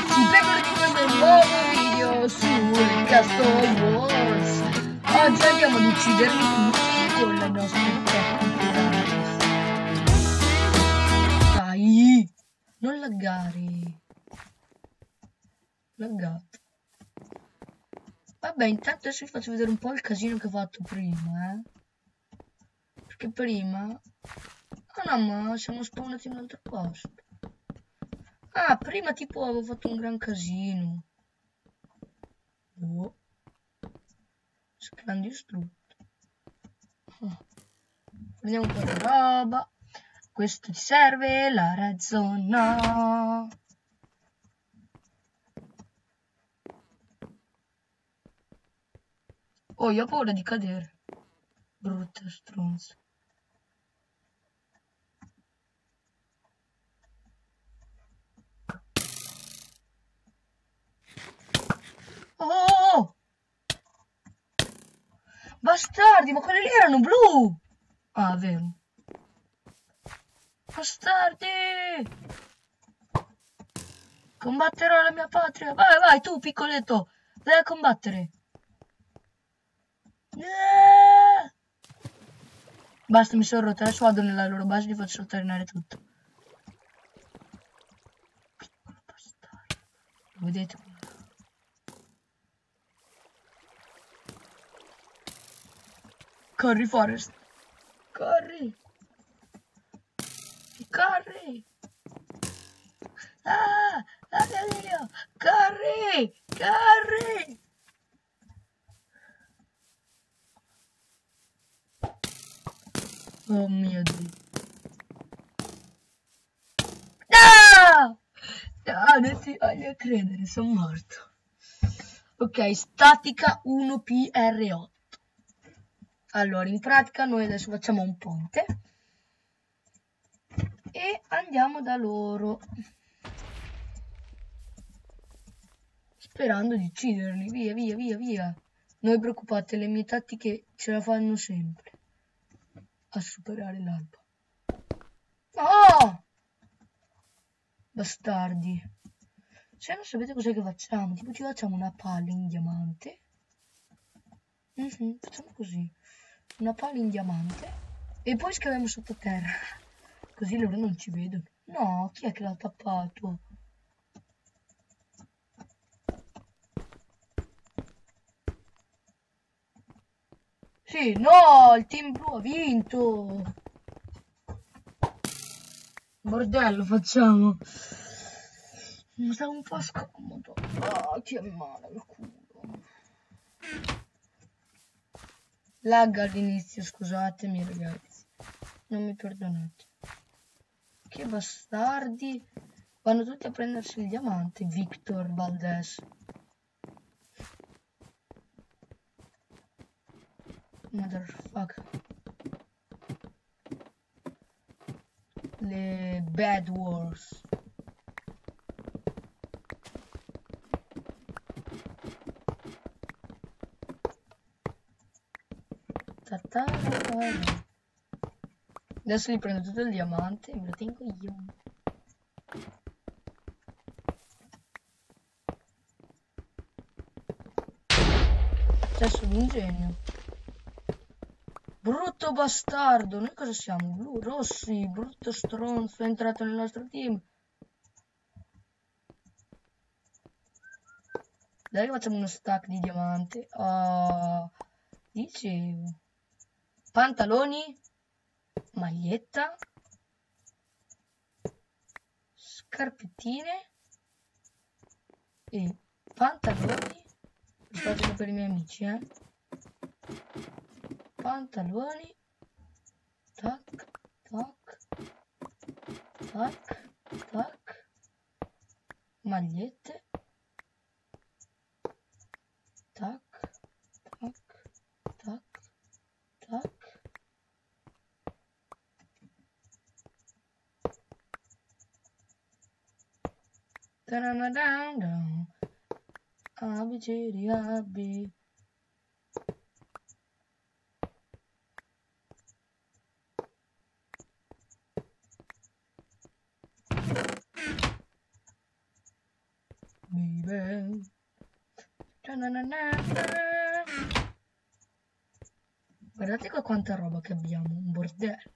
ragazzi, benvenuti in questo nuovo video su Castle Wars. Oggi andiamo ad ucciderli tutti con le nostre tecniche. Dai, non laggare. Laggato. Vabbè, intanto adesso vi faccio vedere un po' il casino che ho fatto prima, Perché prima... Ah no, ma siamo spawnati in un altro posto. Ah, prima tipo avevo fatto un gran casino. Oh. Scran distrutto. Prendiamo un po' di roba. Questo ti serve, la red zone no. Oh, io ho paura di cadere. Brutta stronza. Oh! Bastardi, ma quelli lì erano blu! Ah, vero. Bastardi! Combatterò la mia patria. Vai, vai, tu, piccoletto. Vai a combattere. Basta, mi sono rotta. Adesso vado nella loro base e li faccio sotterrare tutto. Piccolo bastardo. Lo vedete? Corri, Forest. Corri. Corri. Ah, Dio. Corri. Corri. Oh mio Dio. No! No, non ti voglio credere, sono morto. Ok, statica 1PR8. Allora, in pratica noi adesso facciamo un ponte e andiamo da loro, sperando di ucciderli. Via, via, via, via. Non vi preoccupate, le mie tattiche ce la fanno sempre a superare l'alba. No! Bastardi. Se non sapete cos'è che facciamo, tipo ci facciamo una palla in diamante. Facciamo così. Una palla in diamante e poi scaviamo sottoterra, così loro non ci vedono. No, chi è che l'ha tappato? Sì, no, il team blu ha vinto. Bordello facciamo. Mi sta un po' scomodo. Ah, che male il culo. Lagga all'inizio, scusatemi ragazzi, non mi perdonate. Che bastardi, vanno tutti a prendersi il diamante. Victor Valdez. Motherfucker. Le Bad Wars. Adesso li prendo tutto il diamante e me lo tengo io. Adesso l'ingegno. Brutto bastardo. Noi cosa siamo? Blu, rossi, brutto stronzo, è entrato nel nostro team. Dai che facciamo uno stack di diamante. Oh, dicevo. Pantaloni. Maglietta, scarpettine e pantaloni. Aspettate per i miei amici, Pantaloni, tac, tac, tac, tac, magliette, tac, tac, tac, tac. A, B, C, D, A, B. baby. Guardate qua quanta roba che abbiamo, un bordello.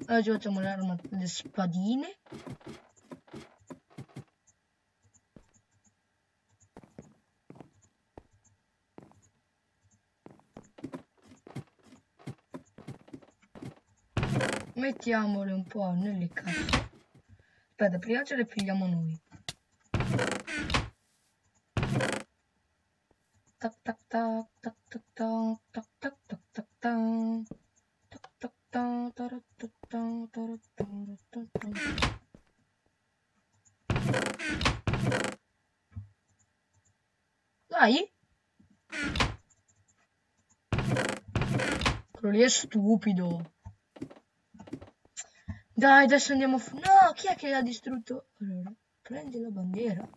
Oggi facciamo le spadine. Mettiamole un po' nelle casse. Aspetta, prima ce le pigliamo noi. Tac tac tac tac tac tac tac tac tac tac tac tac tac tac. Dai! Quello lì è stupido. Dai, adesso andiamo a... No, chi è che ha distrutto? Allora, prendi la bandiera.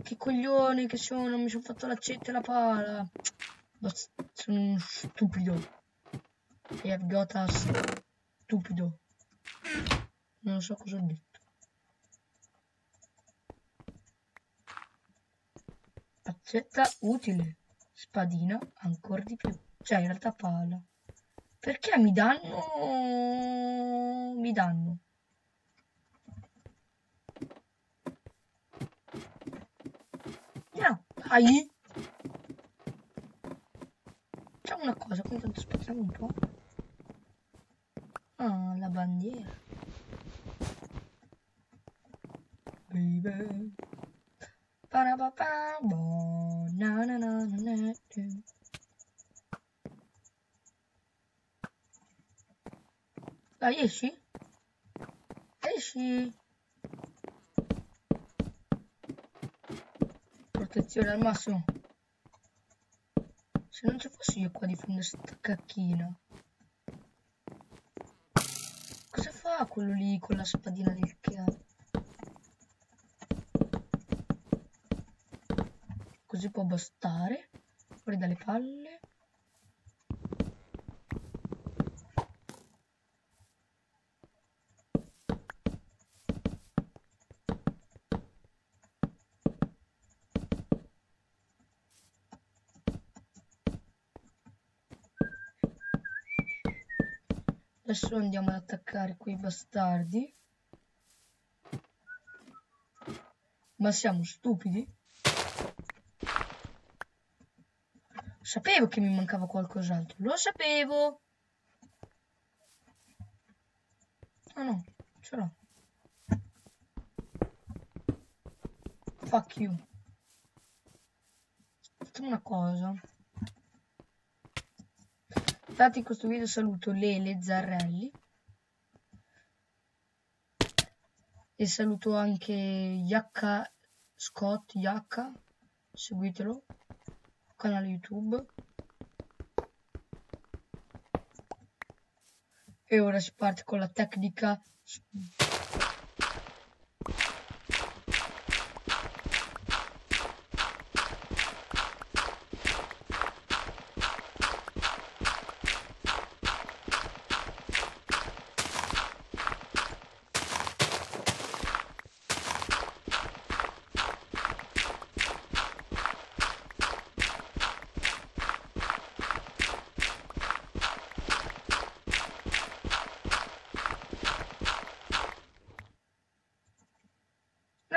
Che coglioni che sono, mi sono fatto l'accetta e la pala. Sono uno stupido. E have got a stupido. Non so cosa ho detto. Accetta utile. Spadina ancora di più. Cioè, in realtà pala. Perché mi danno... Mi danno. No, dai. Facciamo una cosa, intanto aspettiamo un po'. Ah, la bandiera. Baby. Parapapà, boh, na na na na na. Dai, esci? Esci! Protezione al massimo. Se non ci fossi io qua di fronte a sta cacchina. Cosa fa quello lì con la spadina del cazzo? Così può bastare. Fuori dalle palle. Adesso andiamo ad attaccare quei bastardi. Ma siamo stupidi? Sapevo che mi mancava qualcos'altro. Lo sapevo! Ah no, ce l'ho. Fuck you. Facciamo una cosa. Infatti in questo video saluto Lele Zarrelli. E saluto anche Yaka Scott Yaka. Seguitelo. Canale YouTube. E ora si parte con la tecnica.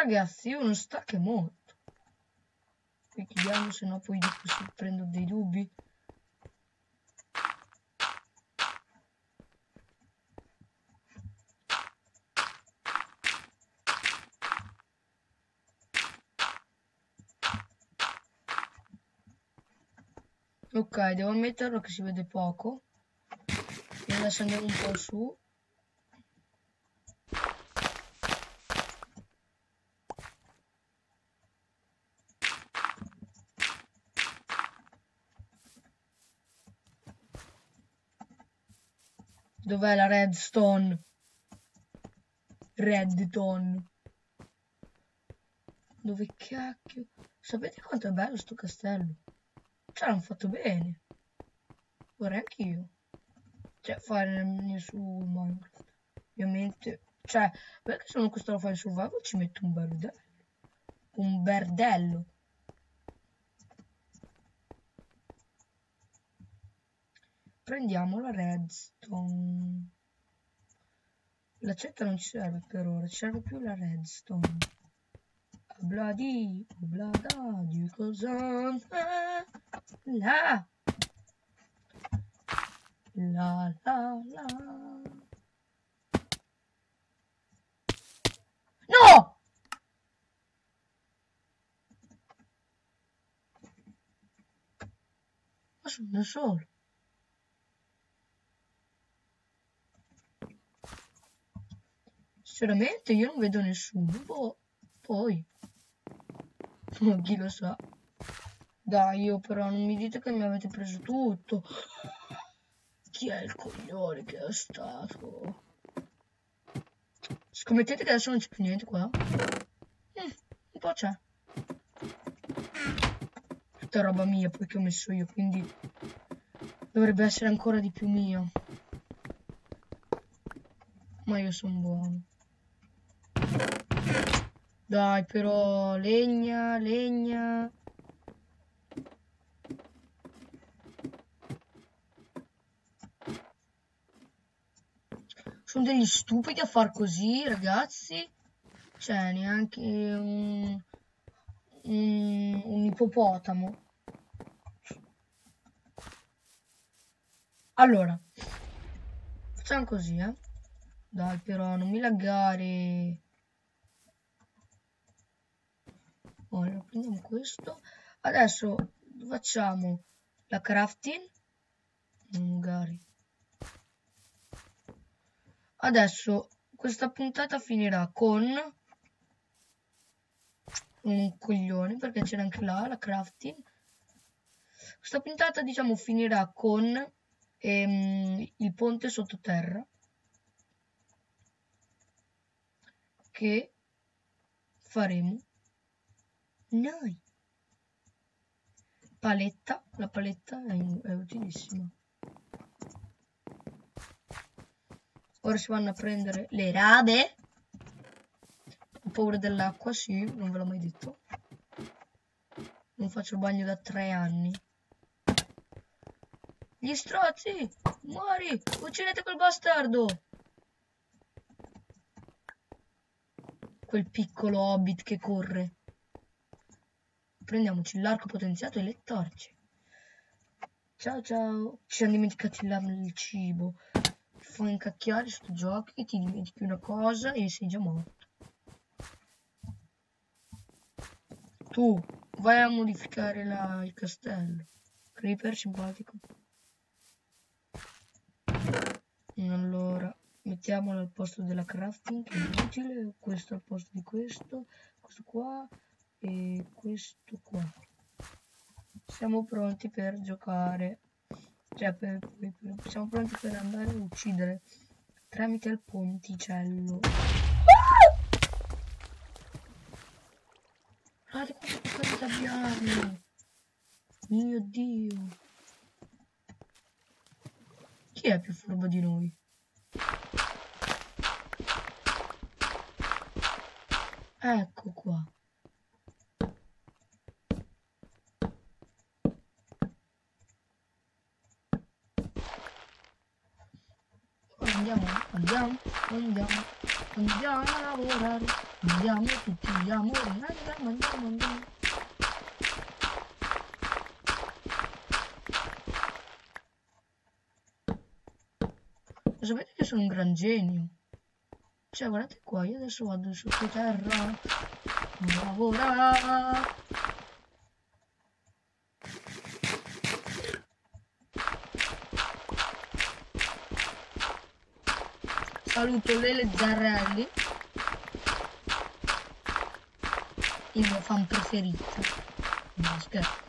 Ragazzi, io non stacco molto. Qui chiudiamo, se no poi prendo dei dubbi. Ok, devo ammetterlo che si vede poco. E adesso andiamo un po' su. Dov'è la redstone? Redstone. Dove cacchio? Sapete quanto è bello sto castello? Ce l'hanno fatto bene. Vorrei anch'io. Cioè fare su Minecraft. Ovviamente Cioè, perché se non questo lo fa in survival ci metto un berdello. Un berdello. Prendiamo la redstone. L'accetta non ci serve per ora, ci serve più la redstone. Obladi, oblada, cosa? La. La la la. No! Ma sono da solo. Sinceramente io non vedo nessuno. Boh, poi. Chi lo sa. Dai, io però non mi dite che mi avete preso tutto. Chi è il coglione che è stato? Scommettete che adesso non c'è più niente qua? Un po' c'è. Tutta roba mia poi che ho messo io, quindi dovrebbe essere ancora di più mio. Ma io sono buono. Dai, però, legna, legna. Sono degli stupidi a far così, ragazzi. Cioè, neanche un ippopotamo. Allora, facciamo così, eh. Dai, però, non mi laggare. Ora, prendiamo questo. Adesso facciamo la crafting. Magari. Adesso questa puntata finirà con un coglione, perché c'era anche là la crafting. Questa puntata, diciamo, finirà con il ponte sottoterra che faremo noi. Paletta, la paletta è utilissima. Ora si vanno a prendere le rabe. Ho paura dell'acqua, sì, non ve l'ho mai detto. Non faccio il bagno da 3 anni. Gli strozzi! Muori! Uccidete quel bastardo! Quel piccolo hobbit che corre. Prendiamoci l'arco potenziato e le torce. Ciao ciao! Ci siamo dimenticati il cibo. Ti fai incacchiare sto gioco e ti dimentichi una cosa e sei già morto. Tu vai a modificare il castello. Creeper simpatico. Allora, mettiamolo al posto della crafting, che è utile. Questo al posto di questo. Questo qua. E questo qua. Siamo pronti per giocare. Cioè, siamo pronti per andare a uccidere tramite il ponticello. Guardate quanto abbiamo! Mio Dio! Chi è più furbo di noi? Ecco qua. Andiamo a lavorare. Andiamo tutti gli amori. Andiamo. Lo sapete che sono un gran genio? Cioè, guardate qua, io adesso vado sottoterra a lavorare. Saluto Lele Zarrelli, il mio fan preferito. No, scherzo.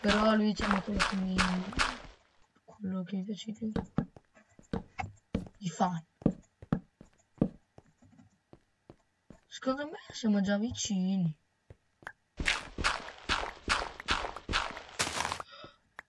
Però lui diciamo quello che mi piace di fan. Secondo me siamo già vicini.